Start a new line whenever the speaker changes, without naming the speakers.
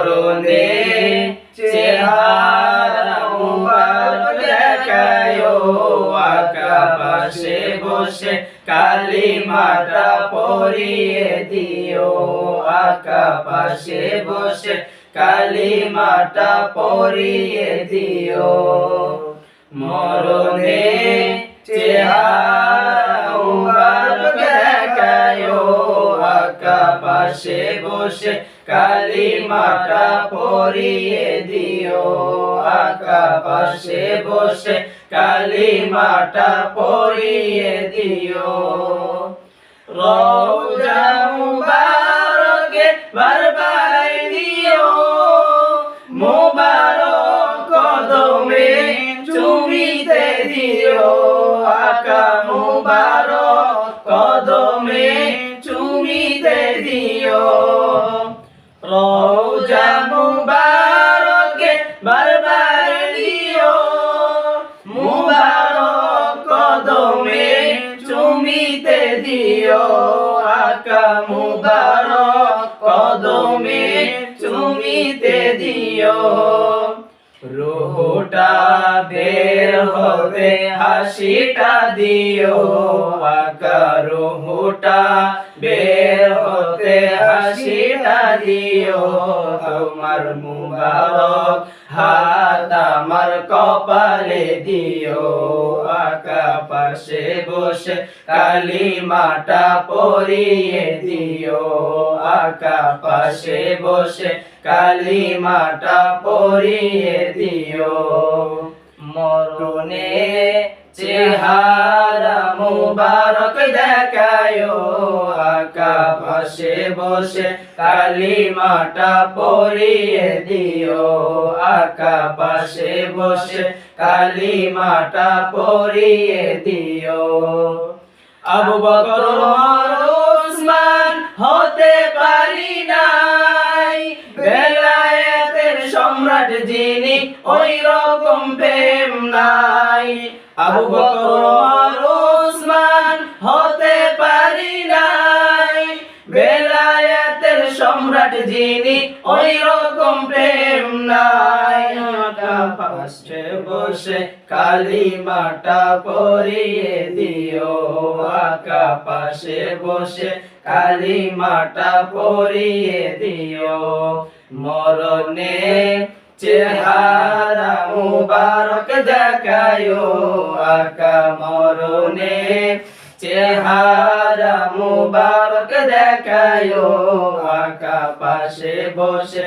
মরণে চেহারা মুবারক দেখায়ো, আকা পাশে বসে কালিমাটা পড়িয়ে দিও, আকা পাশে বসে কালিমাটা পড়িয়ে দিও। মরণে চেহারা মুবারক দেখায়ো, আকা পাশে বসে কালিমাটা পড়িয়ে দিও, আকা পাশে বসে কালিমাটা পড়িয়ে দিও। রওজা মুবারকে বারবার দিও, মুবারক কদমে চুমিতে দিও, আকা মুবারক কদমে চুমিতে দিও। রওজা মুবারকে বারবার দিও, মুবারক কদমে চুমিতে দিও, আকা মুবারক কদমে চুমিতে দিও। রুহটা বের হবে হাসিটা দিও, আকা রুহটা বের হতে হাসিটা দিও। তোমার মুবারক হাত আমার কপালে দিও, আকা পাশে বসে কালিমাটা পড়িয়ে দিও, আকা পাশে বসে কালিমাটা পড়িয়ে দিও। মরণে চেহারা মুবারক দেখায়ো, আকা পাশে বসে কালিমাটা পড়িয়ে দিও, আকা পাশে বসে কালিমাটা পড়িয়ে দিও। আবু বকর ওমর উসমান হতে পারি নাই, বেলায়েতের সম্রাট যিনি ওই রকম প্রেম নাই। আবু বকর ওমর উসমান হতে পারি নাই, বেলায়েতের সম্রাট যিনি ওই রকম প্রেম নাই। আকা পাশে বসে কালিমাটা পড়িয়ে দিও, আকা পাশে বসে কালিমাটা পড়িয়ে দিও। মরণে চেহারা মুবারক দেখায়ো, আকা মরণে চেহারা মুবারক দেখায়ো, আকা পাশে বসে